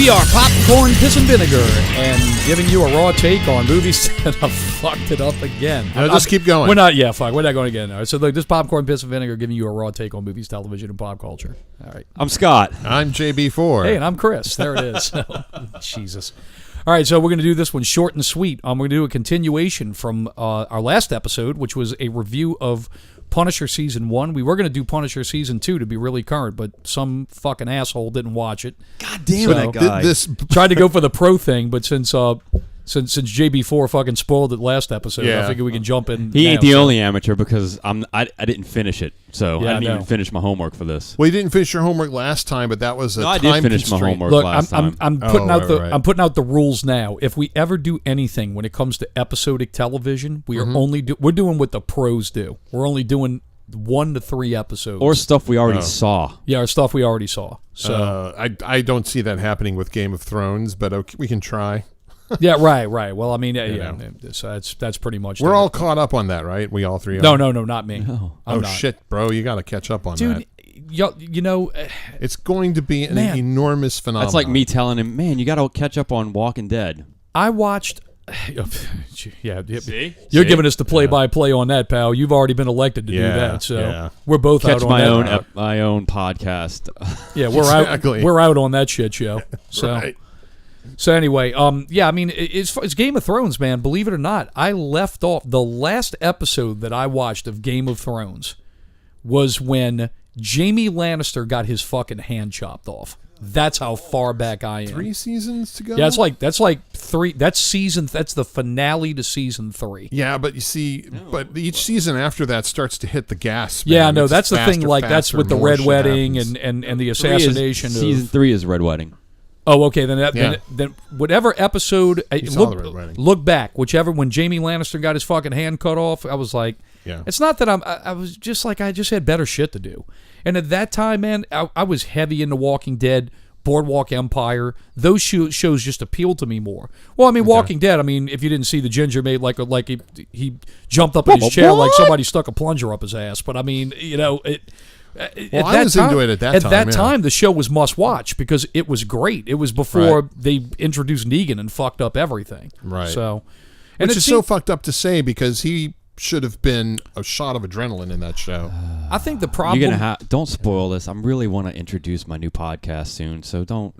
We are Popcorn, Piss, and Vinegar, and giving you a raw take on movies that have fucked it up again. No, just keep going. We're not going again. All right, so look, this Popcorn, Piss, and Vinegar giving you a raw take on movies, television, and pop culture. All right. I'm Scott. I'm JB4. Hey, and I'm Chris. There it is. Jesus. All right, so we're going to do this one short and sweet. We're going to do a continuation from our last episode, which was a review of Punisher Season 1. We were going to do Punisher Season 2 to be really current, but some fucking asshole didn't watch it. God damn it, that guy. Tried to go for the pro thing, but since JB4 fucking spoiled it last episode, I figured we can jump in. He ain't the only amateur because I didn't finish it, so Yeah, I didn't even finish my homework for this. Well, you didn't finish your homework last time, but that was a I time did finish my constraint. homework Look, last time. I'm putting out right. I'm putting out the rules now. If we ever do anything when it comes to episodic television, we are we're doing what the pros do. We're only doing 1 to 3 episodes Or stuff we already saw. Yeah, our stuff we already saw. So I don't see that happening with Game of Thrones, but okay, we can try. yeah, right. Well, I mean, so that's pretty much. We're all caught up on that, right? We all three are. No, not me. No. I'm Oh not. shit, bro! You got to catch up on Dude. that. You know, It's going to be an Man. enormous phenomenon. That's like me telling him, man, you got to catch up on Walking Dead. I watched. Yeah, See? you're giving us the play-by-play on that, pal. You've already been elected to do that, so we're both Catch out on my that. my own podcast. Yeah, we're Exactly. out. We're out on that shit show. So, Right. so anyway, yeah, I mean, it's Game of Thrones, man. Believe it or not, I left off the last episode that I watched of Game of Thrones was when Jaime Lannister got his fucking hand chopped off. That's how far back I am. 3 seasons to go. Yeah, that's like 3. That's the finale to season 3. Yeah, but you see, but each season after that starts to hit the gas. Yeah, man. no, It's that's the thing. faster, Like that's faster, with the more Red shit Wedding happens. and the assassination. Season 3 is Red Wedding. Oh, okay. Then Yeah. then whatever episode. saw the Red Wedding. Look back. When Jaime Lannister got his fucking hand cut off, I was like, Yeah. It's not that I was just like I just had better shit to do. And at that time, man, I was heavy into Walking Dead. Boardwalk Empire, those shows just appealed to me more. Well, I mean, Walking Dead. I mean, if you didn't see the ginger made like he jumped up in his chair like somebody stuck a plunger up his ass. But I mean, you know, Well, I was into it at that time. At that yeah. time, the show was must watch because it was great. It was before they introduced Negan and fucked up everything. Right. So, Which is so fucked up to say because he should have been a shot of adrenaline in that show. I think the problem. You're gonna don't spoil this. I really want to introduce my new podcast soon, so don't.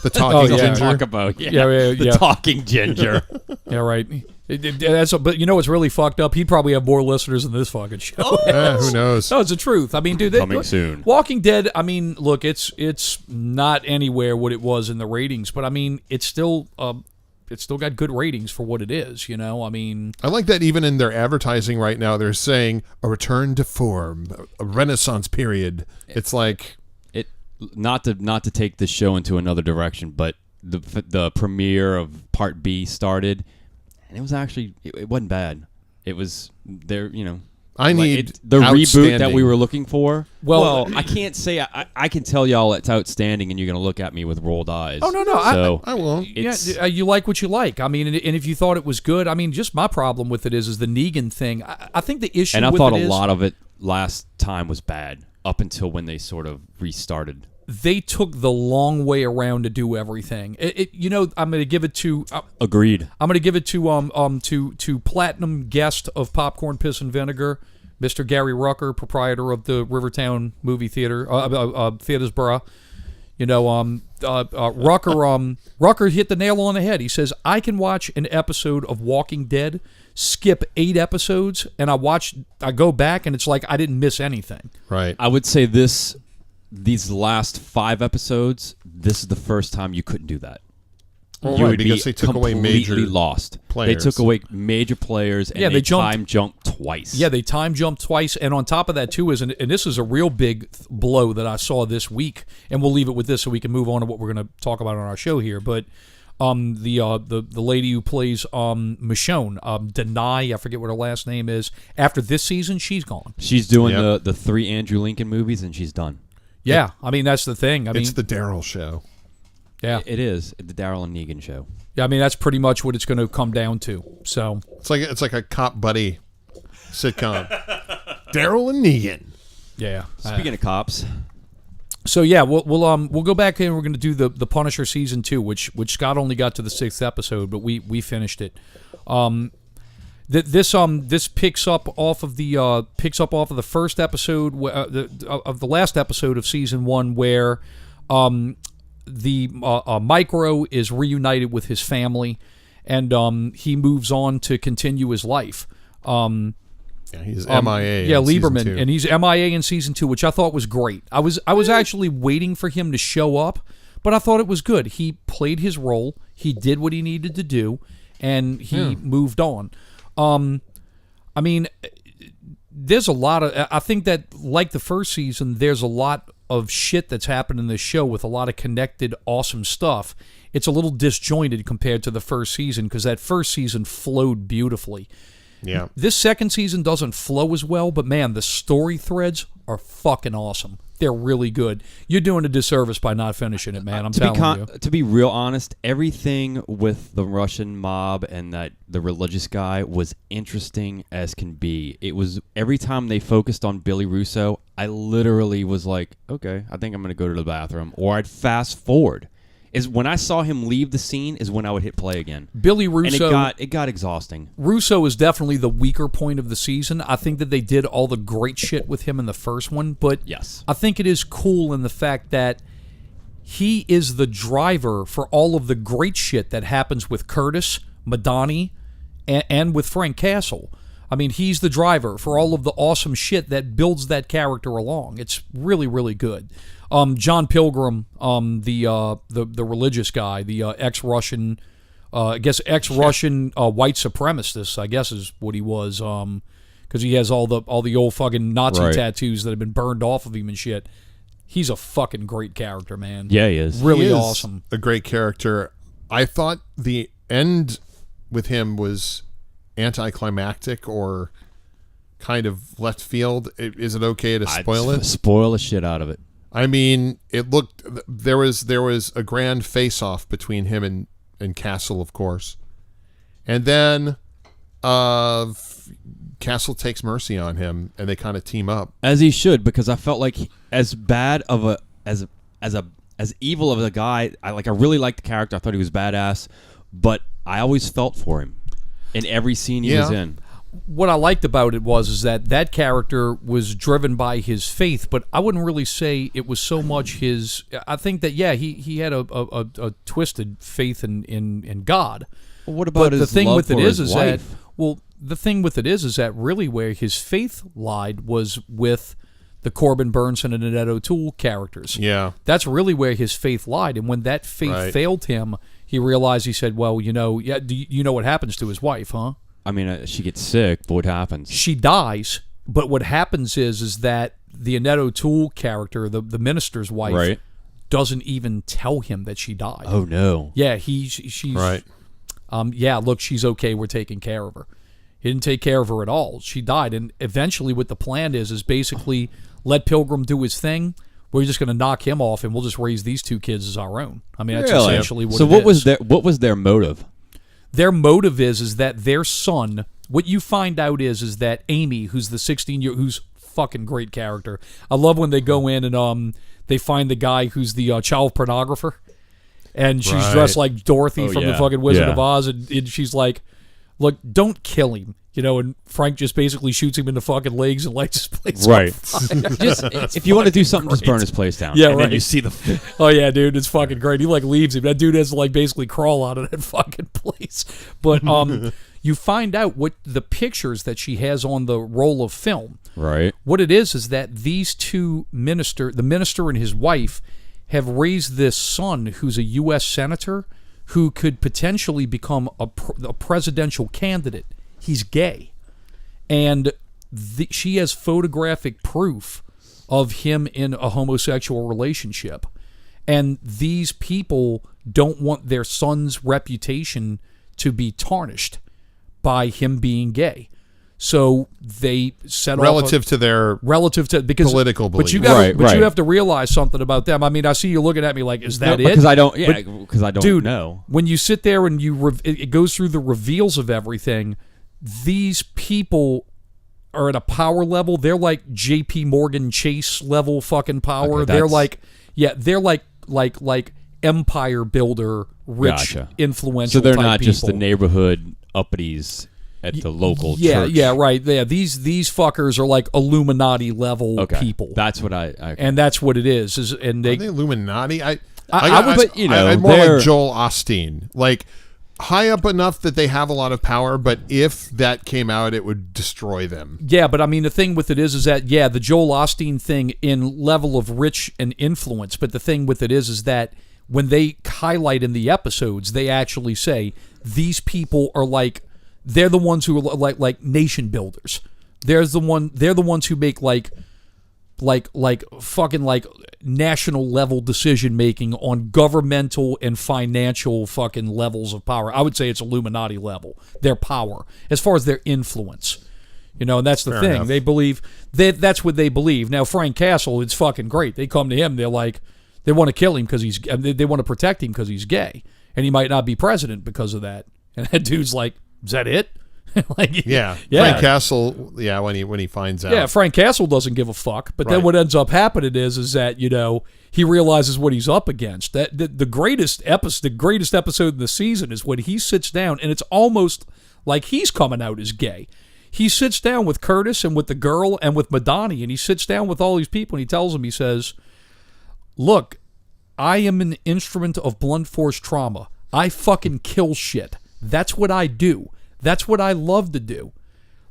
The talking yeah. ginger. Talk about the talking ginger. Yeah, right. But you know what's really fucked up? He'd probably have more listeners than this fucking show. Who knows? No, it's the truth. I mean, dude, Coming soon. Walking Dead. I mean, look, it's not anywhere what it was in the ratings, but I mean, it's still got good ratings for what it is. You know, I mean, I like that even in their advertising right now, they're saying a return to form, a renaissance period. It's like Not to take the show into another direction, but the premiere of Part B started, and it was actually it wasn't bad. It was there, you know. I need the reboot that outstanding. we were looking for. Well, I can't say I can tell y'all it's outstanding, and you're gonna look at me with rolled eyes. Oh, no, So I won't. yeah, you like what you like. I mean, and if you thought it was good, I mean, just my problem with it is the Negan thing. I think the issue. and I with thought it a is lot of it last time was bad up until when they sort of restarted. they took the long way around to do everything. You know, I'm going to give it to. Agreed. I'm going to give it to platinum guest of Popcorn, Piss, and Vinegar, Mr. Gary Rucker, proprietor of the Rivertown Movie Theater, Theatersboro. You know, Rucker hit the nail on the head. He says, I can watch an episode of Walking Dead, skip 8 episodes, and I go back, and it's like I didn't miss anything. Right. I would say these last 5 episodes, this is the first time you couldn't do that. Well, You right, would because be they took away major completely lost. players. They took away major players, and they jumped- time jumped twice. Yeah, they time jumped twice, and on top of that too and this is a real big blow that I saw this week, and we'll leave it with this so we can move on to what we're going to talk about on our show here. But the lady who plays Michonne, Denai, I forget what her last name is. After this season, she's gone. She's doing Yep. the 3 Andrew Lincoln movies, and she's done. Yeah, I mean that's the thing. I mean, It's the Daryl show. yeah, It is the Daryl and Negan show. yeah. I mean that's pretty much what it's going to come down to. So It's like a cop buddy sitcom. Daryl and Negan. yeah. Speaking of cops, So yeah, we'll go back and we're going to do the Punisher season 2, which Scott only got to the 6th episode, but we finished it. This picks up off of the first episode of the last episode of season 1, where the Micro is reunited with his family, and he moves on to continue his life. He's MIA. Yeah, in season Lieberman, 2. and he's MIA in season 2, which I thought was great. I was actually waiting for him to show up, but I thought it was good. He played his role. He did what he needed to do, and he moved on. I mean, there's a lot of. I think that, like the first season, there's a lot of shit that's happened in this show with a lot of connected, awesome stuff. It's a little disjointed compared to the first season, because that first season flowed beautifully. Yeah. This second season doesn't flow as well, but man, the story threads are fucking awesome. They're really good. You're doing a disservice by not finishing it, man. I'm telling you. To be real honest, everything with the Russian mob and the religious guy was interesting as can be. It was every time they focused on Billy Russo, I literally was like, okay, I think I'm going to go to the bathroom, or I'd fast forward. Is when I saw him leave the scene is when I would hit play again. Billy Russo, and it got exhausting. Russo is definitely the weaker point of the season. I think that they did all the great shit with him in the first one, but yes, I think it is cool in the fact that he is the driver for all of the great shit that happens with Curtis, Madani, and with Frank Castle. I mean, he's the driver for all of the awesome shit that builds that character along. It's really, really good. John Pilgrim, the religious guy, the ex-Russian, ex-Russian white supremacist, I guess is what he was, because he has all the old fucking Nazi tattoos that have been burned off of him and shit. He's a fucking great character, man. Yeah, he is. Really He is awesome. A great character. I thought the end with him was anticlimactic or kind of left field. Is it okay to spoil it? Spoil the shit out of it. I mean, it looked there was a grand face-off between him and Castle, of course, and then Castle takes mercy on him, and they kind of team up, as he should, because I felt like as bad of a as evil of a guy. I really liked the character. I thought he was badass, but I always felt for him in every scene he was in. What I liked about it was that character was driven by his faith, but I wouldn't really say it was so much his. I think that he had a twisted faith in God. Well, what about the his thing love with for it his is wife? that the thing with it is that really where his faith lied was with the Corbin Burnson and Annette O'Toole characters. Yeah, that's really where his faith lied, and when that faith failed him, he realized. He said, "Well, you know what happens to his wife, huh?" I mean, she gets sick, but what happens? She dies, but what happens is that the Annette O'Toole character, the minister's wife, doesn't even tell him that she died. Oh, no. Yeah, she's... Right. Look, she's okay. We're taking care of her. He didn't take care of her at all. She died, and eventually what the plan is basically let Pilgrim do his thing. We're just going to knock him off, and we'll just raise these two kids as our own. I mean, that's essentially what it is. So what was their motive? Their motive is that their son, what you find out is that Amy, who's the 16-year, who's fucking great character. I love when they go in and they find the guy who's the child pornographer, and she's dressed like Dorothy from the fucking Wizard of Oz, and she's like, look, don't kill him. And Frank just basically shoots him in the fucking legs and lights his place on fire. If you want to do something, just burn his place down. Yeah, and right. Then you see the... Oh, yeah, dude, it's fucking great. He, leaves him. That dude has to, basically crawl out of that fucking place. But you find out what the pictures that she has on the roll of film. Right. What it is that these two the minister and his wife, have raised this son who's a U.S. senator who could potentially become a presidential candidate. He's gay, and she has photographic proof of him in a homosexual relationship, and these people don't want their son's reputation to be tarnished by him being gay. So they set relative to their because political beliefs. But you have to realize something about them. I mean, I see you looking at me like, is that it? Because I don't. Yeah, because I don't dude, know. When you sit there and it goes through the reveals of everything, these people are at a power level. They're like J.P. Morgan Chase level fucking power. Okay, they're like Yeah, they're like empire builder, rich, Gotcha. influential. So they're type not just the people. neighborhood uppities at the local Yeah, church. yeah, right. Yeah, these fuckers are like Illuminati level people. That's what and that's what it is. And Are they Illuminati? I would- but, you know, I'm more they're- like Joel Osteen, like high up enough that they have a lot of power, but if that came out, it would destroy them. Yeah, but I mean, the thing with it is that, yeah, the Joel Osteen thing in level of rich and influence, but the thing with it is that when they highlight in the episodes, they actually say these people are like, they're the ones who are like nation builders. They're the ones who make like fucking like national level decision making on governmental and financial fucking levels of power. I would say it's Illuminati level. Their power as far as their influence. You know, and that's the Fair thing. enough. They believe that's what they believe. Now Frank Castle, it's fucking great. They come to him, they're like, they want to kill him because they want to protect him because he's gay, and he might not be president because of that. And that dude's like, is that it? Like, Yeah. Frank Castle. Yeah, when he finds out. Yeah, Frank Castle doesn't give a fuck. But then Right. what ends up happening is that, you know, he realizes what he's up against. That the greatest episode in the season is when he sits down, and it's almost like he's coming out as gay. He sits down with Curtis and with the girl and with Madani, and he sits down with all these people, and he tells them, he says, look, I am an instrument of blunt force trauma. I fucking kill shit. That's what I do. That's what I love to do.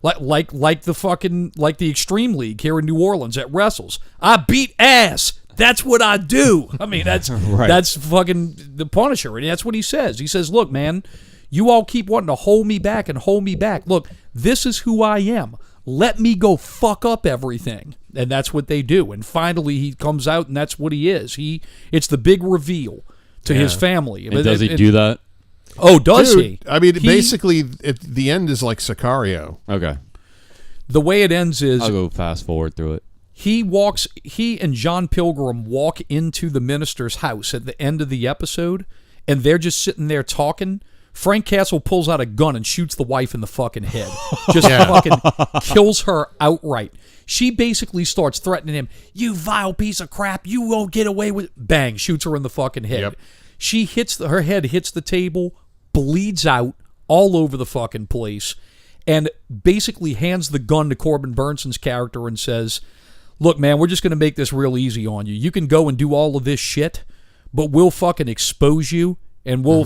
Like the Extreme League here in New Orleans at Wrestles. I beat ass. That's what I do. I mean, that's Right. that's fucking the Punisher, and that's what he says. He says, look, man, you all keep wanting to hold me back and hold me back. Look, this is who I am. Let me go fuck up everything. And that's what they do. And finally he comes out, and that's what he is. It's the big reveal to his family. And does he do that? Oh, does Dude, he? I mean, basically, the end is like Sicario. Okay. The way it ends is I'll go fast forward through it. he and John Pilgrim walk into the minister's house at the end of the episode, and they're just sitting there talking. Frank Castle pulls out a gun and shoots the wife in the fucking head. Just fucking kills her outright. She basically starts threatening him. You vile piece of crap. You won't get away with it. Bang. Shoots her in the fucking head. Yep. She her head hits the table, bleeds out all over the fucking place, and basically hands the gun to Corbin Burnson's character and says, look, man, we're just going to make this real easy on you. You can go and do all of this shit, but we'll fucking expose you, and we'll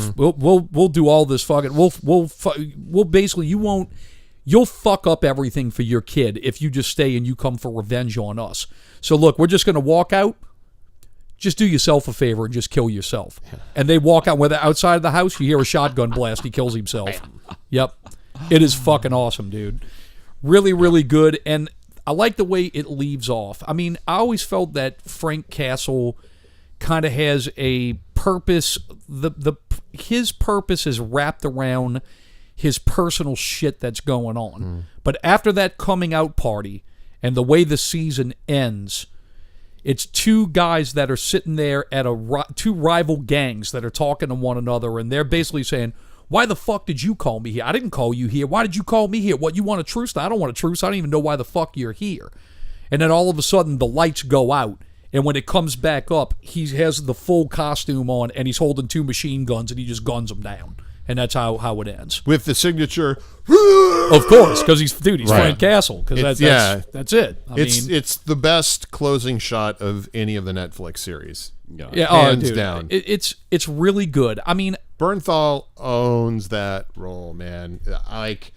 do all this fucking we'll basically you'll fuck up everything for your kid if you just stay and you come for revenge on us. So look, we're just going to walk out. Just do yourself a favor and just kill yourself. And they walk out. Whether outside of the house, you hear a shotgun blast. He kills himself. Yep. It is fucking awesome, dude. Really, really good. And I like the way it leaves off. I mean, I always felt that Frank Castle kind of has a purpose. His purpose is wrapped around his personal shit that's going on. But after that coming out party and the way the season ends, it's two guys that are sitting there at two rival gangs that are talking to one another, and they're basically saying, why the fuck did you call me here? I didn't call you here. Why did you call me here? What, you want a truce? I don't want a truce. I don't even know why the fuck you're here. And then all of a sudden, the lights go out, and when it comes back up, he has the full costume on, and he's holding two machine guns, and he just guns them down. And that's how it ends. With the signature. Of course, because he's Right. Frank Castle. Because that's it. I mean, It's the best closing shot of any of the Netflix series. yeah, hands dude, down. It's really good. I mean, Bernthal owns that role, man. Like,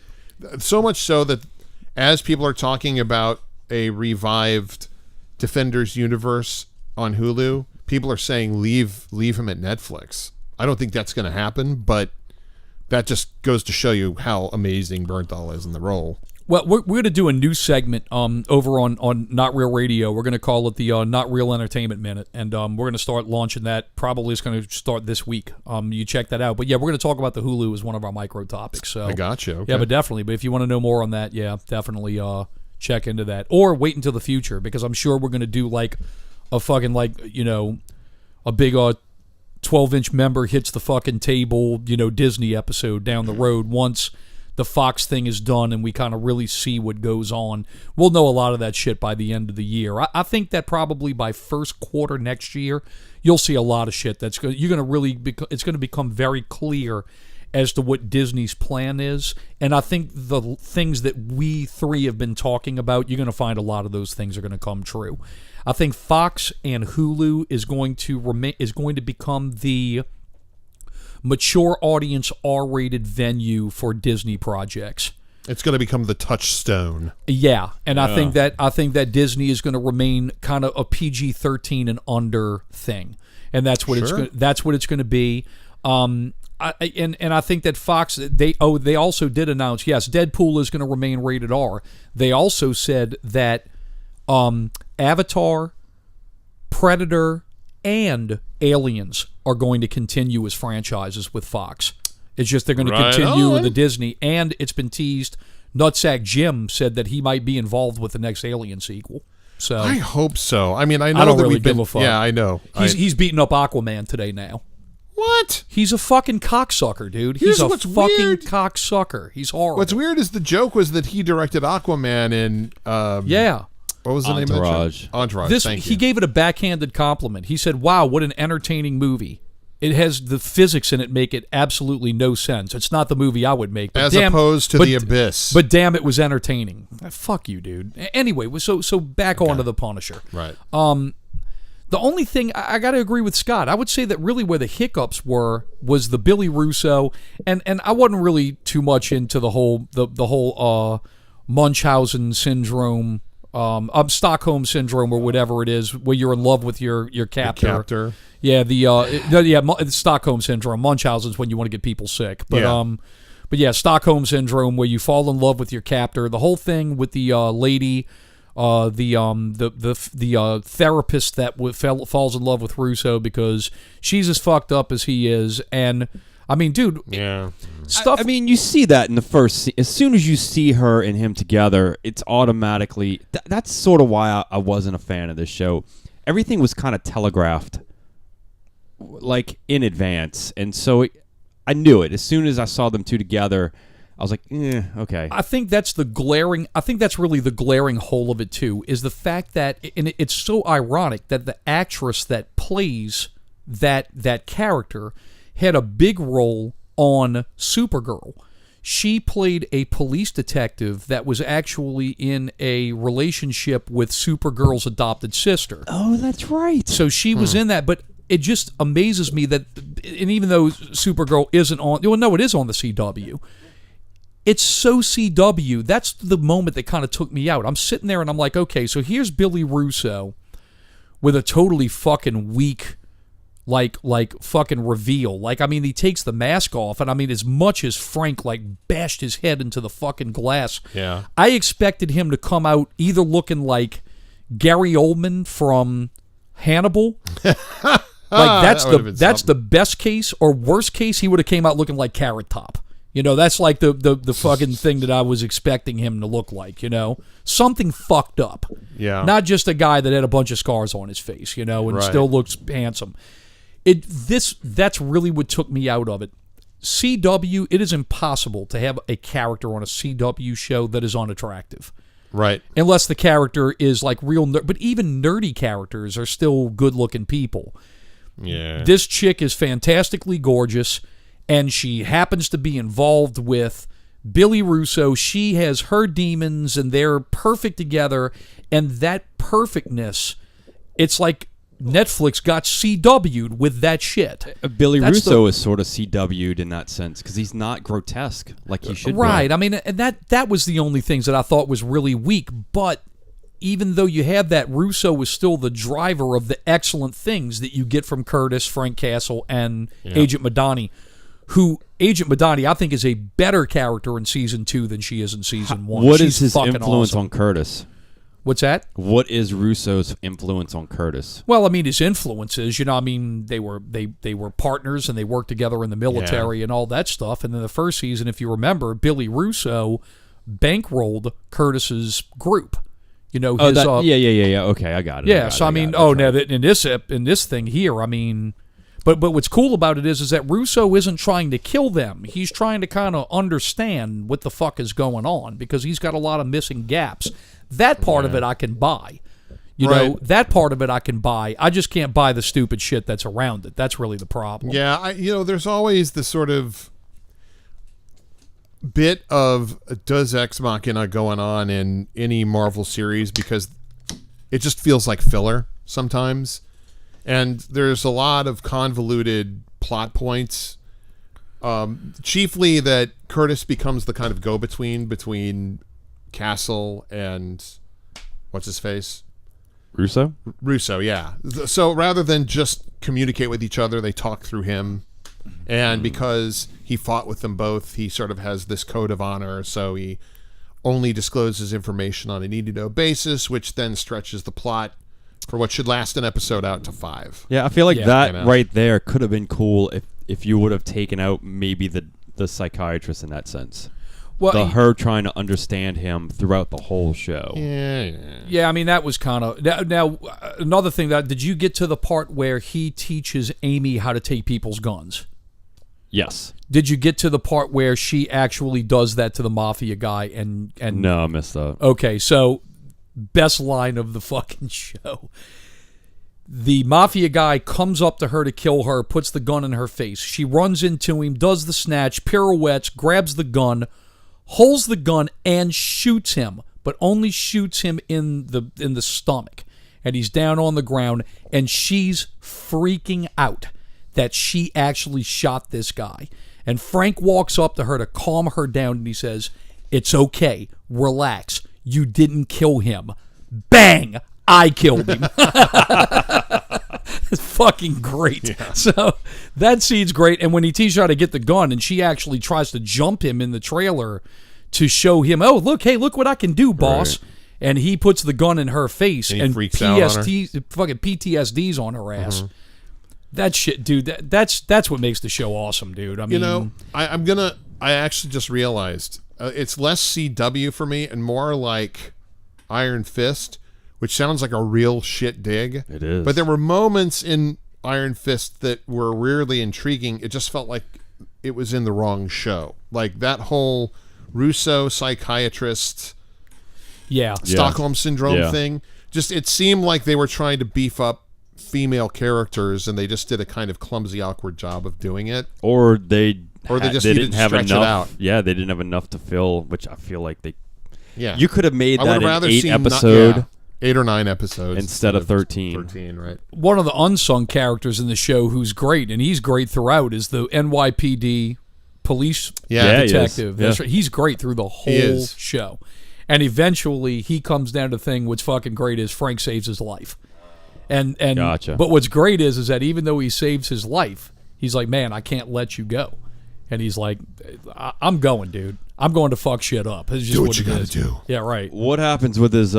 so much so that as people are talking about a revived Defenders universe on Hulu, people are saying leave him at Netflix. I don't think that's going to happen, but that just goes to show you how amazing Bernthal is in the role. well, we're going to do a new segment over on Not Real Radio. We're going to call it the Not Real Entertainment Minute, and we're going to start launching that. Probably it's going to start this week. You check that out. But yeah, we're going to talk about the Hulu as one of our micro topics. So I got you. Okay. Yeah, but definitely. But if you want to know more on that, yeah, definitely check into that, or wait until the future, because I'm sure we're going to do like a fucking a big 12-inch member hits the fucking table, Disney episode down the road once the Fox thing is done and we kind of really see what goes on. We'll know a lot of that shit by the end of the year. I think that probably by first quarter next year, you'll see a lot of shit it's going to become very clear as to what Disney's plan is. And I think the things that we three have been talking about, you're going to find a lot of those things are going to come true. I think Fox and Hulu is going to become the mature audience R-rated venue for Disney projects. It's going to become the touchstone. Yeah, and I think that Disney is going to remain kind of a PG-13 and under thing, and that's what it's going to be. I think that Fox they also did announce, yes, Deadpool is going to remain rated R. They also said that Avatar, Predator, and Aliens are going to continue as franchises with Fox. It's just they're going to continue with the Disney, and it's been teased. Nutsack Jim said that he might be involved with the next Alien sequel. So I hope so. I mean, I know I don't that really we've been. give a fuck. Yeah, I know. He's beating up Aquaman today now. What? He's a fucking cocksucker, dude. He's a fucking cocksucker. He's horrible. What's weird is the joke was that he directed Aquaman in yeah. What was the name of the show? Entourage. Thank you. He gave it a backhanded compliment. He said, "Wow, what an entertaining movie. It has the physics in it make it absolutely no sense. It's not the movie I would make, but as opposed to The Abyss. But damn, it was entertaining." Fuck you, dude. Anyway, so back on to the Punisher. Right. The only thing I got to agree with Scott. I would say that really where the hiccups was the Billy Russo, and I wasn't really too much into the whole Munchausen syndrome, Stockholm syndrome, or whatever it is, where you're in love with your captor. Yeah, the Stockholm syndrome. Munchausen's when you want to get people sick, but yeah, Stockholm syndrome, where you fall in love with your captor. The whole thing with the lady. The therapist that falls in love with Russo because she's as fucked up as he is, and I mean, dude, stuff. I mean, you see that in the first. As soon as you see her and him together, it's automatically. That's sort of why I wasn't a fan of this show. Everything was kind of telegraphed, like in advance, and so I knew it as soon as I saw them two together. I was like, okay. I think that's really the glaring hole of it too, is the fact that, and it's so ironic that the actress that plays that character had a big role on Supergirl. She played a police detective that was actually in a relationship with Supergirl's adopted sister. Oh, that's right. So she was in that, but it just amazes me that, and even though Supergirl isn't on, well, no, it is on the CW. It's so CW. That's the moment that kind of took me out. I'm sitting there and I'm like, okay, so here's Billy Russo with a totally fucking weak, like fucking reveal. Like, I mean, he takes the mask off, and I mean, as much as Frank like bashed his head into the fucking glass, yeah, I expected him to come out either looking like Gary Oldman from Hannibal. Like that's the best case, or worst case, he would have came out looking like Carrot Top. You know, that's like the fucking thing that I was expecting him to look like, you know? Something fucked up. Yeah. Not just a guy that had a bunch of scars on his face, you know, and still looks handsome. That's really what took me out of it. CW, it is impossible to have a character on a CW show that is unattractive. Right. Unless the character is like real but even nerdy characters are still good-looking people. Yeah. This chick is fantastically gorgeous, and she happens to be involved with Billy Russo. She has her demons, and they're perfect together. And that perfectness, it's like Netflix got CW'd with that shit. Billy Russo is sort of CW'd in that sense because he's not grotesque like he should be. Right. I mean, and that was the only things that I thought was really weak. But even though you have that, Russo was still the driver of the excellent things that you get from Curtis, Frank Castle, and Agent Madani. Who Agent Madani, I think, is a better character in season 2 than she is in season 1. What is his influence on Curtis? What's that? What is Russo's influence on Curtis? Well, I mean, his influences, you know, I mean, they were partners and they worked together in the military and all that stuff. And then the first season, if you remember, Billy Russo bankrolled Curtis's group. You know, his, yeah. Okay, I got it. Yeah, I mean, now in this thing here, I mean. But what's cool about it is that Russo isn't trying to kill them. He's trying to kind of understand what the fuck is going on because he's got a lot of missing gaps. That part of it I can buy. You know, that part of it I can buy. I just can't buy the stupid shit that's around it. That's really the problem. Yeah, there's always the sort of bit of Deus Ex Machina going on in any Marvel series because it just feels like filler sometimes. And there's a lot of convoluted plot points. Chiefly that Curtis becomes the kind of go-between between Castle and what's his face? Russo, yeah. So rather than just communicate with each other, they talk through him. And because he fought with them both, he sort of has this code of honor. So he only discloses information on a need-to-know basis, which then stretches the plot for what should last an episode out to 5. Yeah, I feel like that right there could have been cool if you would have taken out maybe the psychiatrist in that sense. Well, her trying to understand him throughout the whole show. Yeah, I mean, that was kind of... Now, another thing, did you get to the part where he teaches Amy how to take people's guns? Yes. Did you get to the part where she actually does that to the mafia guy? And no, I missed that. Okay, so best line of the fucking show. The mafia guy comes up to her to kill her, puts the gun in her face. She runs into him, does the snatch, pirouettes, grabs the gun, holds the gun, and shoots him, but only shoots him in the stomach. And he's down on the ground, and she's freaking out that she actually shot this guy. And Frank walks up to her to calm her down, and he says, "It's okay. Relax. You didn't kill him." Bang! I killed him. It's fucking great. Yeah. So that scene's great. And when he teaches her how to get the gun, and she actually tries to jump him in the trailer to show him, "Oh, look, hey, look what I can do, boss." Right. And he puts the gun in her face and freaks out on her. Fucking PTSD's on her ass. Mm-hmm. That shit, dude. That's what makes the show awesome, dude. I mean, I actually just realized it's less CW for me and more like Iron Fist, which sounds like a real shit dig. It is. But there were moments in Iron Fist that were weirdly intriguing. It just felt like it was in the wrong show. Like that whole Russo psychiatrist, Stockholm Syndrome thing. Just it seemed like they were trying to beef up female characters, and they just did a kind of clumsy, awkward job of doing it. Or they didn't have enough. It out. Yeah, they didn't have enough to fill, which I feel like they. Yeah, you could have made that an 8 episode. 8 or 9 episodes instead of 13. 13, right. One of the unsung characters in the show who's great, and he's great throughout, is the NYPD police detective. He is. That's right. He's great through the whole show. And eventually he comes down to the thing what's fucking great is Frank saves his life. And gotcha. But what's great is that even though he saves his life, he's like, "Man, I can't let you go." And he's like, "I'm going, dude. I'm going to fuck shit up. It's just do what you gotta do." Yeah, right. What happens with his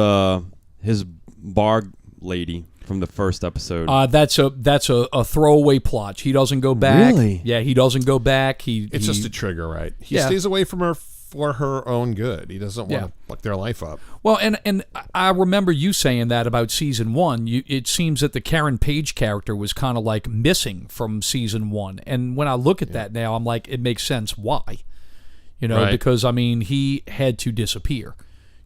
bar lady from the first episode? That's a throwaway plot. He doesn't go back. Really? Yeah, he doesn't go back. It's just a trigger, right? He stays away from her for her own good. He doesn't want to fuck their life up. Well, and I remember you saying that about season 1. It seems that the Karen Page character was kind of like missing from season 1. And when I look at that now, I'm like, it makes sense why. Because I mean, he had to disappear.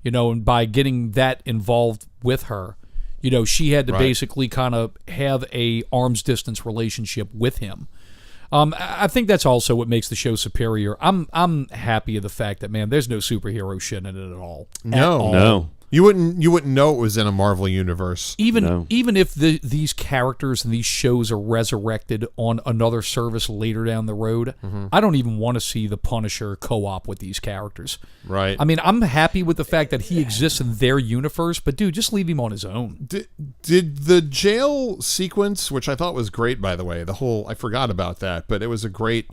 And by getting that involved with her, she had to basically kind of have a arm's distance relationship with him. I think that's also what makes the show superior. I'm happy of the fact that, man, there's no superhero shit in it at all. No. You wouldn't know it was in a Marvel universe. Even if these characters and these shows are resurrected on another service later down the road, I don't even want to see the Punisher co-op with these characters. Right. I mean, I'm happy with the fact that he exists in their universe, but dude, just leave him on his own. Did the jail sequence, which I thought was great, by the way, I forgot about that, but it was a great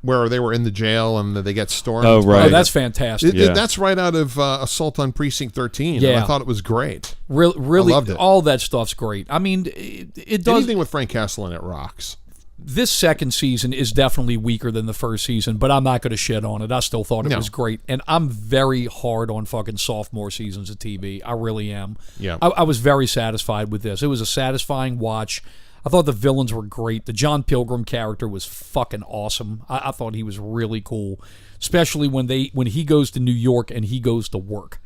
where they were in the jail and they get stormed. Oh, right. Oh, that's fantastic. That's right out of Assault on Precinct 13. Yeah. And I thought it was great. Really, I loved it. All that stuff's great. I mean, it does. Anything with Frank Castle in it rocks. This second season is definitely weaker than the first season, but I'm not going to shit on it. I still thought it was great. And I'm very hard on fucking sophomore seasons of TV. I really am. Yeah. I was very satisfied with this. It was a satisfying watch. I thought the villains were great. The John Pilgrim character was fucking awesome. I thought he was really cool, especially when he goes to New York and he goes to work.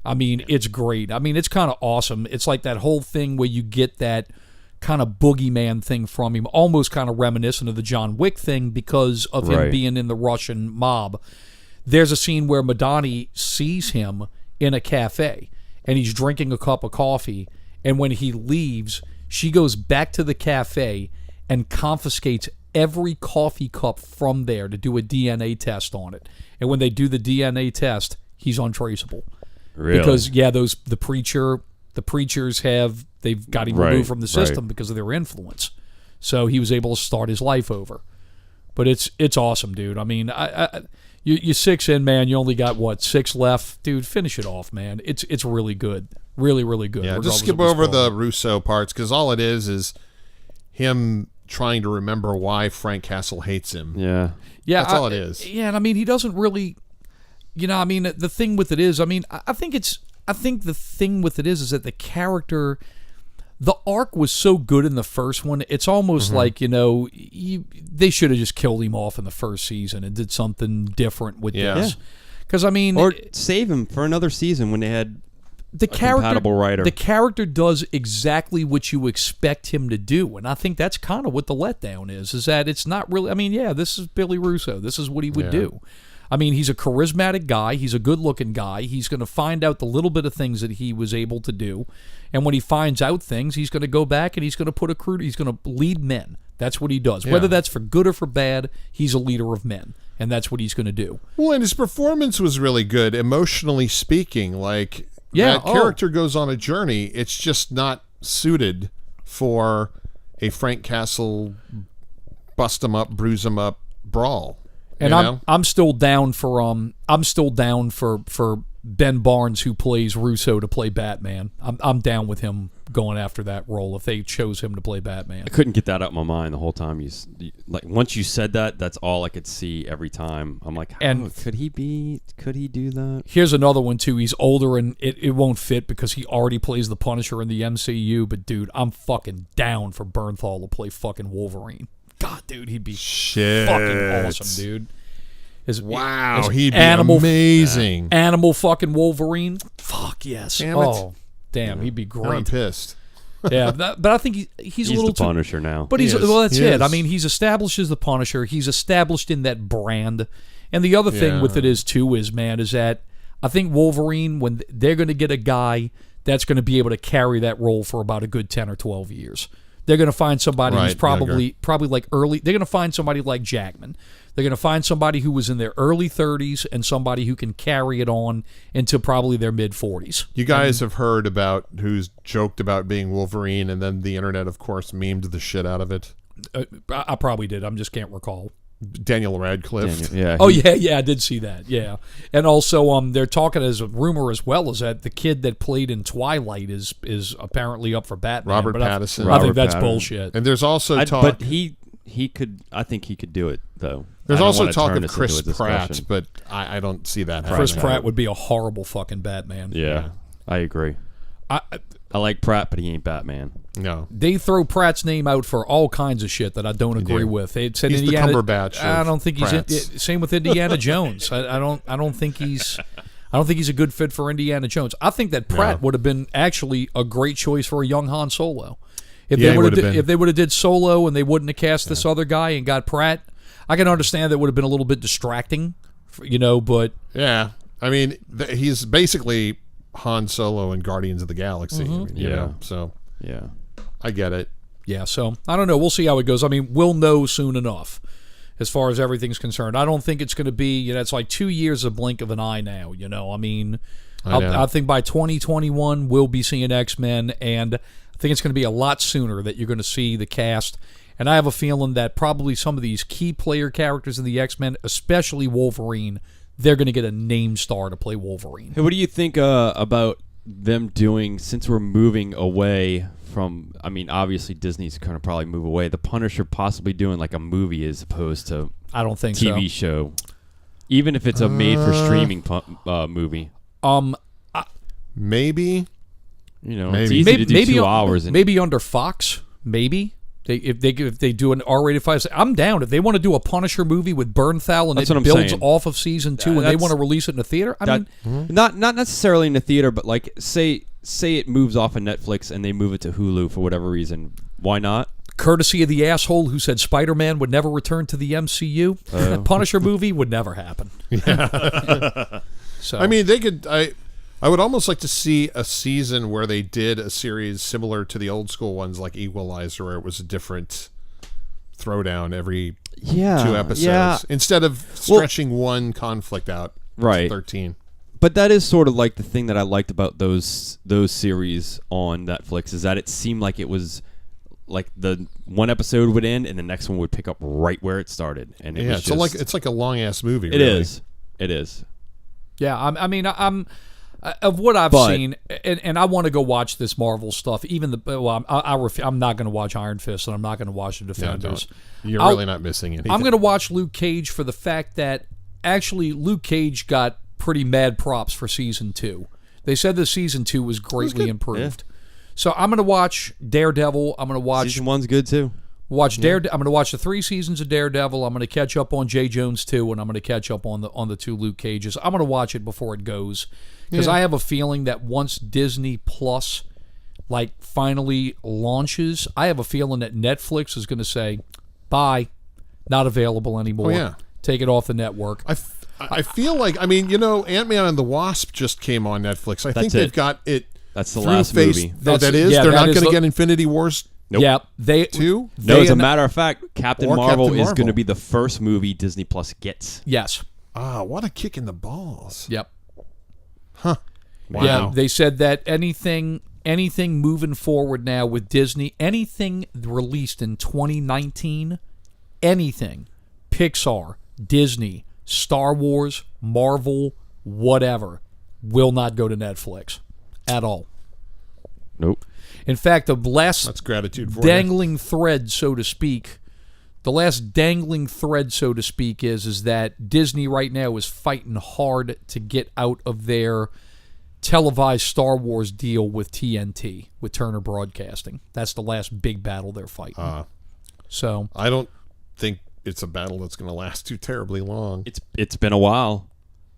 I mean, it's great. I mean, it's kind of awesome. It's like that whole thing where you get that kind of boogeyman thing from him, almost kind of reminiscent of the John Wick thing because of him being in the Russian mob. There's a scene where Madani sees him in a cafe, and he's drinking a cup of coffee, and when he leaves, she goes back to the cafe and confiscates every coffee cup from there to do a DNA test on it. And when they do the DNA test, he's untraceable. Really? Because the preachers they've got him removed from the system because of their influence. So he was able to start his life over. But it's awesome, dude. I mean, you're 6 in, man. You only got 6 left, dude. Finish it off, man. It's really good, really, really good. Yeah, just skip over the Russo parts because all it is him trying to remember why Frank Castle hates him. Yeah, that's all it is. Yeah, and I mean, he doesn't really. I mean, the thing with it is, I mean, I think the thing with it is that the character, the arc was so good in the first one. It's almost like, they should have just killed him off in the first season and did something different with this. Because, I mean... Or save him for another season when they had a compatible writer. The character does exactly what you expect him to do. And I think that's kind of what the letdown is that it's not really... I mean, this is Billy Russo. This is what he would do. I mean, he's a charismatic guy. He's a good-looking guy. He's going to find out the little bit of things that he was able to do. And when he finds out things, he's going to go back and he's going to put he's going to lead men. That's what he does. Yeah. Whether that's for good or for bad, he's a leader of men. And that's what he's going to do. Well, and his performance was really good, emotionally speaking. Like, that character goes on a journey. It's just not suited for a Frank Castle bust him up, bruise him up brawl. And I'm still down for Ben Barnes, who plays Russo, to play Batman. I'm down with him going after that role if they chose him to play Batman. I couldn't get that out of my mind the whole time. Once you said that, that's all I could see every time. I'm like, could he do that? Here's another one too. He's older and it won't fit because he already plays the Punisher in the MCU. But dude, I'm fucking down for Bernthal to play fucking Wolverine. God, dude, he'd be fucking awesome, dude. He'd be amazing. Animal fucking Wolverine. Fuck yes. Damn, he'd be great. I'm pissed. Yeah, but I think he's a little the Punisher now. But that's it. I mean, he's established as the Punisher. He's established in that brand. And the other thing with it is that I think Wolverine, when they're going to get a guy that's going to be able to carry that role for about a good 10 or 12 years. They're going to find somebody who's probably like early. They're going to find somebody like Jackman. They're going to find somebody who was in their early 30s and somebody who can carry it on into probably their mid 40s. You guys have heard about who's joked about being Wolverine, and then the internet, of course, memed the shit out of it. I probably did. I just can't recall. Daniel Radcliffe. I did see that. Yeah, and also they're talking as a rumor as well as that the kid that played in Twilight is apparently up for Batman. Robert Pattinson. I think that's bullshit. And there's also talk. But he could. I think he could do it though. There's also talk of Chris Pratt, but I don't see that happening. Chris Pratt would be a horrible fucking Batman. Yeah. I agree. I like Pratt, but he ain't Batman. No. They throw Pratt's name out for all kinds of shit that I don't agree with. They said he's Indiana, the Cumberbatch. I don't think he's same with Indiana Jones. I don't think he's a good fit for Indiana Jones. I think that Pratt would have been actually a great choice for a young Han Solo. If they would have did Solo and they wouldn't have cast this other guy and got Pratt, I can understand that would have been a little bit distracting, but yeah, I mean he's basically Han Solo in Guardians of the Galaxy. You know, so yeah, I get it. Yeah, so I don't know. We'll see how it goes. I mean, we'll know soon enough as far as everything's concerned. I don't think it's going to be, it's like 2 years a blink of an eye now. I mean, I think by 2021 we'll be seeing X-Men, and I think it's going to be a lot sooner that you're going to see the cast. And I have a feeling that probably some of these key player characters in the X-Men, especially Wolverine, they're going to get a name star to play Wolverine. Hey, what do you think about them doing, since we're moving away from, I mean, obviously Disney's going to probably move away, the Punisher possibly doing like a movie as opposed to I don't think TV show, even if it's a made-for-streaming movie. Maybe. It's easy to do 2 hours. Maybe under Fox, maybe. If they do an R-rated fight, I'm down. If they want to do a Punisher movie with Bernthal and That's it what I'm builds saying. off of season 2 and they That's- want to release it in the theater, Not necessarily in the theater, but like say it moves off of Netflix and they move it to Hulu for whatever reason. Why not? courtesy of the asshole who said Spider-Man would never return to the MCU, Punisher movie would never happen. So I mean, they could. I would almost like to see a season where they did a series similar to the old school ones, like Equalizer, where it was a different throwdown every 2 episodes instead of stretching one conflict out. Right. To 13. But that is sort of like the thing that I liked about those series on Netflix is that it seemed like it was like the one episode would end and the next one would pick up right where it started, and it was just, it's like a long ass movie. It really. is. It is. yeah, I'm of what I've seen, and I want to go watch this Marvel stuff. Even I'm not going to watch Iron Fist, and I'm not going to watch the Defenders. No, you're really not missing anything. I'm going to watch Luke Cage for the fact that actually Luke Cage got pretty mad props for season 2. They said the season 2 was greatly improved. Yeah. So I'm going to watch Daredevil. I'm going to watch season 1's good too. I'm going to watch the 3 seasons of Daredevil. I'm going to catch up on J. Jones 2, and I'm going to catch up on the 2 Luke Cages. I'm going to watch it before it goes because I have a feeling that once Disney Plus finally launches, I have a feeling that Netflix is going to say, "Bye, not available anymore." Oh, yeah. Take it off the network. I feel like Ant-Man and the Wasp just came on Netflix. I think they've got it. That's the last movie. That is. They're not going to get Infinity Wars. Nope. Yeah, they too. No, as a matter of fact, Captain Marvel is Marvel. going to be the first movie Disney Plus gets. Yes. Ah, what a kick in the balls. Yep. Huh. Wow. Yeah, they said that anything moving forward now with Disney, anything released in 2019, anything, Pixar, Disney, Star Wars, Marvel, whatever, will not go to Netflix at all. Nope. In fact, the last That's gratitude for dangling thread, so to speak, is that Disney right now is fighting hard to get out of their televised Star Wars deal with TNT, with Turner Broadcasting. That's the last big battle they're fighting. So I don't think it's a battle that's going to last too terribly long. It's been a while.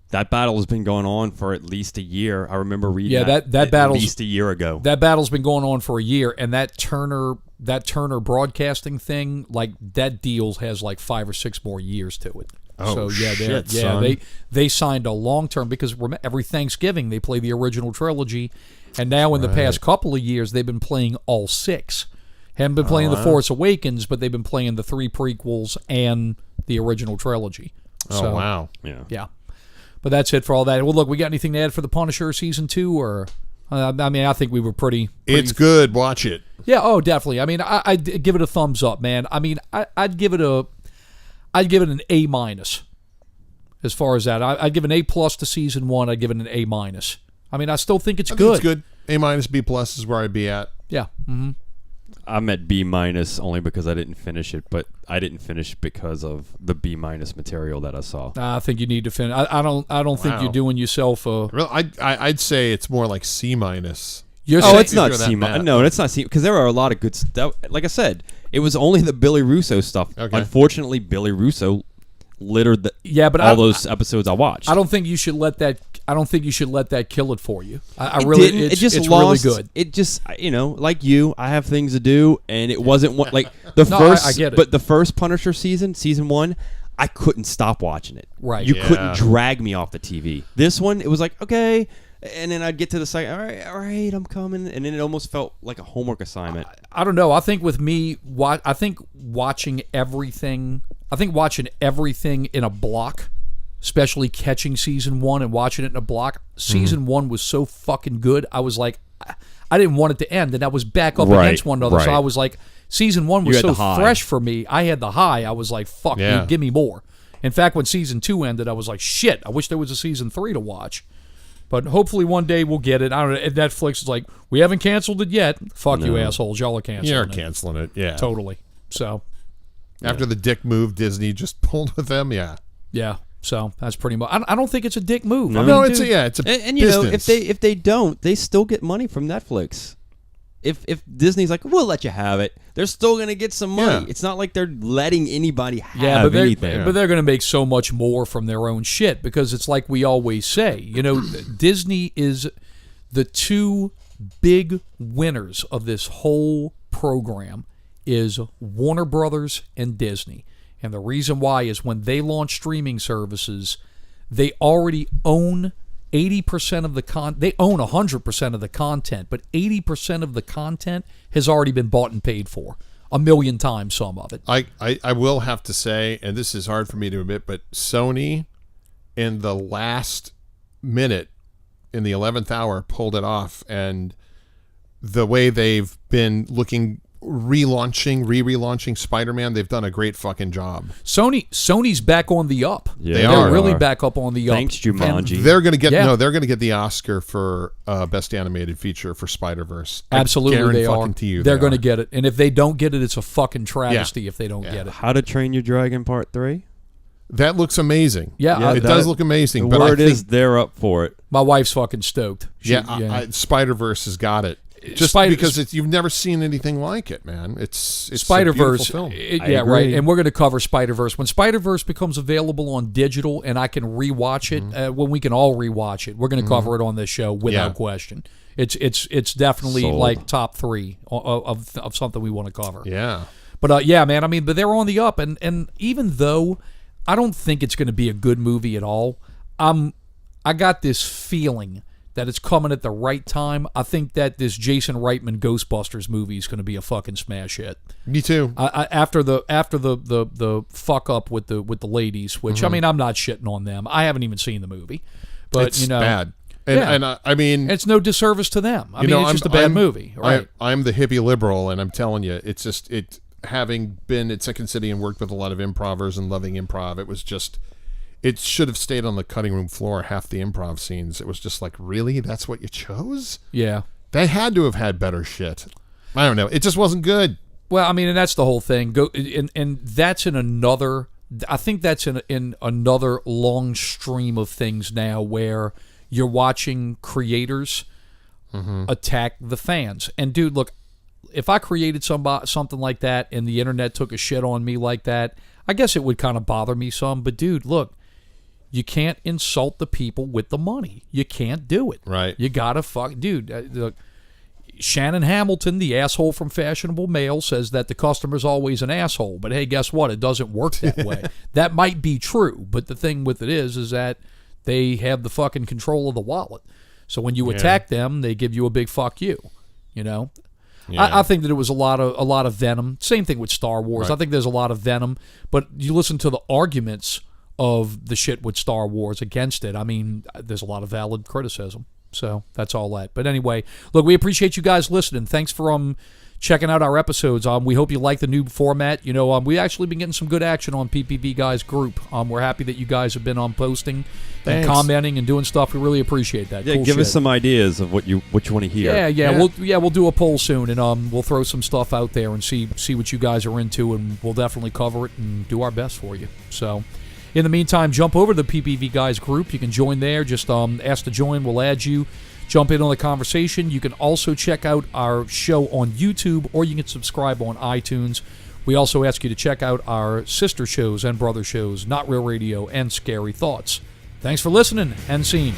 That battle has been going on for at least a year. I remember reading that at battle's least a year ago. That battle's been going on for a year, and that Turner Broadcasting thing, that deal has 5 or 6 more years to it. Oh, so son. they signed a long term because every Thanksgiving they play the original trilogy, and now in the past couple of years they've been playing all 6. Haven't been playing The Force Awakens, but they've been playing the 3 prequels and the original trilogy. Oh, wow. Yeah. But that's it for all that. Well, look, we got anything to add for the Punisher season 2, or I think we were pretty. It's good. Watch it. Yeah. Oh, definitely. I mean, I'd give it a thumbs up, man. I mean, I'd give it an A-. As far as that, I'd give an A+ to season 1. I'd give it an A-. I mean, I still think it's good. It's good. A-, B+ is where I'd be at. Yeah. Mm-hmm. I'm at B- only because I didn't finish it, but I didn't finish because of the B- material that I saw. I think you need to finish. I don't think you're doing yourself a. Really, I'd say it's more like C-. It's not C-. No, it's not C because there are a lot of good stuff. Like I said, it was only the Billy Russo stuff. Okay. Unfortunately, Billy Russo littered those episodes I watched. I don't think you should let that. I don't think you should let that kill it for you. It's really good. It just, like you, I have things to do, and it wasn't first. I get it. But the first Punisher season 1, I couldn't stop watching it. Right. You couldn't drag me off the TV. This one, it was like, okay, and then I'd get to the site. All right, I'm coming, and then it almost felt like a homework assignment. I don't know. I think with me, I think watching everything in a block. Especially catching season 1 and watching it in a block. Season 1 was so fucking good. I was like, I didn't want it to end, and I was back up against one another. Right. So I was like, season 1 was so fresh for me. I had the high. I was like, fuck, dude, give me more. In fact, when season 2 ended, I was like, shit, I wish there was a season 3 to watch. But hopefully one day we'll get it. I don't know. Netflix is like, we haven't canceled it yet. Fuck you, assholes. Y'all are canceling it. You're canceling it. Yeah. Totally. So. After the dick move, Disney just pulled with them. Yeah. Yeah. So that's pretty much. I don't think it's a dick move. No, I mean, it's a and business. if they don't, they still get money from Netflix. if Disney's like, we'll let you have it, they're still gonna get some money. Yeah. It's not like they're letting anybody have anything. But they're going to make so much more from their own shit because it's like we always say, you know, Disney is the two big winners of this whole program is Warner Brothers and Disney. And the reason why is when they launch streaming services, they already own 80% of the they own 100% of the content, but 80% of the content has already been bought and paid for. 1,000,000 times some of it. I will have to say, and this is hard for me to admit, but Sony in the last minute, in the 11th hour, pulled it off. And the way they've been relaunching Spider-Man, they've done a great fucking job. Sony's back on the up. Yeah, They're really back up on the up. Thanks, Jumanji. And they're gonna get Yeah. they're gonna get the Oscar for best animated feature for Spider-Verse. Absolutely, they are. They're going to get it, and if they don't get it, it's a fucking travesty. If they don't get it, How to Train Your Dragon Part 3? That looks amazing. Yeah, it does look amazing. The But word I think, is they're up for it. my wife's fucking stoked. Spider-Verse has got it. Just because you've never seen anything like it, man. It's Spider-Verse. a beautiful film. Yeah, agree. right. And we're going to cover Spider-Verse when Spider-Verse becomes available on digital, and I can rewatch it. When we can all rewatch it, we're going to cover it on this show without question. It's definitely Sold. like top 3 of something we want to cover. Yeah. But yeah, man. I mean, but they're on the up, and even though I don't think it's going to be a good movie at all, I got this feeling that it's coming at the right time. I think that this Jason Reitman Ghostbusters movie is going to be a fucking smash hit. Me too. After the fuck up with the ladies, which I mean, I'm not shitting on them. I haven't even seen the movie, but It's you know, bad. And I mean, it's no disservice to them. I mean, it's just a bad movie, right? I'm the hippie liberal, and I'm telling you, it's just having been at Second City and worked with a lot of improvers and loving improv, it should have stayed on the cutting room floor, half the improv scenes. It was just like, really? That's what you chose? Yeah. They had to have had better shit. I don't know. It just wasn't good. Well, I mean, and that's the whole thing. And that's in another. I think that's in another long stream of things now where you're watching creators attack the fans. And dude, look, if I created something like that and the internet took a shit on me like that, I guess it would kind of bother me some. But dude, look, you can't insult the people with the money. You can't do it. Right. You gotta dude. Shannon Hamilton, the asshole from Fashionable Mail, says that the customer's always an asshole. But hey, guess what? It doesn't work that way. That might be true, but the thing with it is that they have the fucking control of the wallet. So when you attack them, they give you a big fuck you. You know. Yeah. I think that it was a lot of venom. Same thing with Star Wars. Right. I think there's a lot of venom. But you listen to the arguments of the shit with Star Wars against it. I mean, there's a lot of valid criticism. So that's all that. But anyway, look, we appreciate you guys listening. Thanks for checking out our episodes. We hope you like the new format. You know, we actually been getting some good action on PPV Guys group. We're happy that you guys have been posting and commenting and doing stuff. We really appreciate that. Yeah, cool give shit. us some ideas of what you want to hear. Yeah. We'll do a poll soon, and we'll throw some stuff out there and see what you guys are into, and we'll definitely cover it and do our best for you. So, in the meantime, jump over to the PPV Guys group. You can join there. Just ask to join. We'll add you. Jump in on the conversation. You can also check out our show on YouTube, or you can subscribe on iTunes. We also ask you to check out our sister shows and brother shows, Not Real Radio and Scary Thoughts. Thanks for listening and seeing.